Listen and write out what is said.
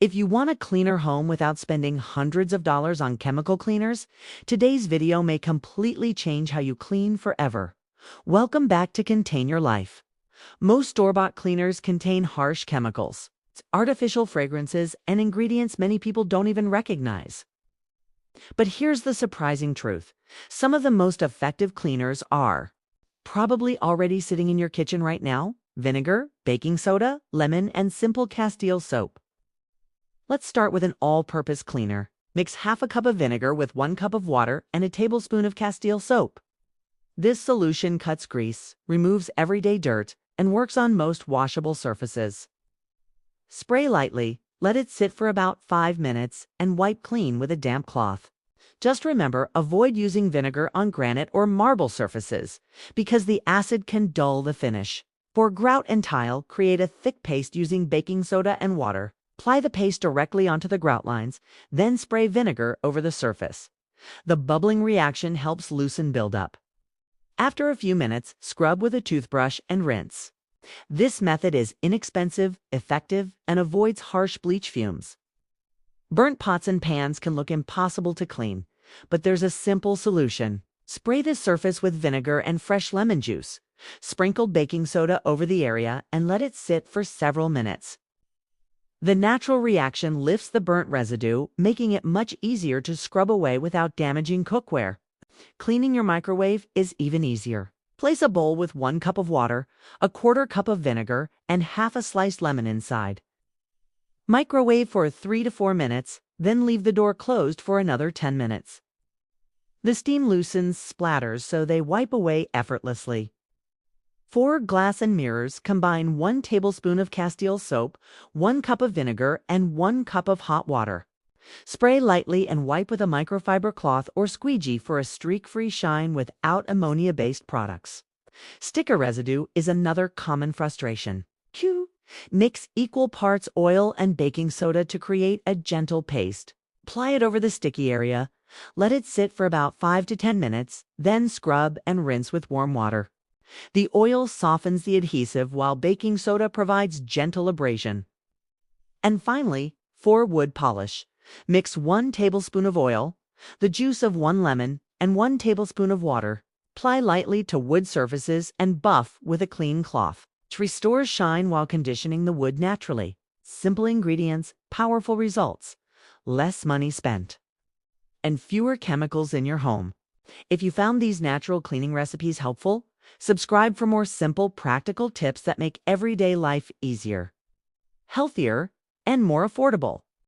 If you want a cleaner home without spending hundreds of dollars on chemical cleaners, today's video may completely change how you clean forever. Welcome back to Contain Your Life. Most store-bought cleaners contain harsh chemicals, artificial fragrances, and ingredients many people don't even recognize. But here's the surprising truth. Some of the most effective cleaners are probably already sitting in your kitchen right now: vinegar, baking soda, lemon, and simple Castile soap. Let's start with an all-purpose cleaner. Mix half a cup of vinegar with 1 cup of water and a tablespoon of Castile soap. This solution cuts grease, removes everyday dirt, and works on most washable surfaces. Spray lightly, let it sit for about 5 minutes, and wipe clean with a damp cloth. Just remember, avoid using vinegar on granite or marble surfaces, because the acid can dull the finish. For grout and tile, create a thick paste using baking soda and water. Apply the paste directly onto the grout lines, then spray vinegar over the surface. The bubbling reaction helps loosen buildup. After a few minutes, scrub with a toothbrush and rinse. This method is inexpensive, effective, and avoids harsh bleach fumes. Burnt pots and pans can look impossible to clean, but there's a simple solution. Spray the surface with vinegar and fresh lemon juice. Sprinkle baking soda over the area and let it sit for several minutes. The natural reaction lifts the burnt residue, making it much easier to scrub away without damaging cookware. Cleaning your microwave is even easier. Place a bowl with 1 cup of water, a 1/4 cup of vinegar, and half a sliced lemon inside. Microwave for 3 to 4 minutes, then leave the door closed for another 10 minutes. The steam loosens splatters so they wipe away effortlessly. For glass and mirrors, combine 1 tablespoon of Castile soap, 1 cup of vinegar, and 1 cup of hot water. Spray lightly and wipe with a microfiber cloth or squeegee for a streak-free shine without ammonia-based products. Sticker residue is another common frustration. Mix equal parts oil and baking soda to create a gentle paste. Apply it over the sticky area. Let it sit for about 5 to 10 minutes, then scrub and rinse with warm water. The oil softens the adhesive while baking soda provides gentle abrasion. And finally, for wood polish, mix 1 tablespoon of oil, the juice of 1 lemon, and 1 tablespoon of water. Apply lightly to wood surfaces and buff with a clean cloth. It restores shine while conditioning the wood naturally. Simple ingredients, powerful results. Less money spent, and fewer chemicals in your home. If you found these natural cleaning recipes helpful, subscribe for more simple, practical tips that make everyday life easier, healthier, and more affordable.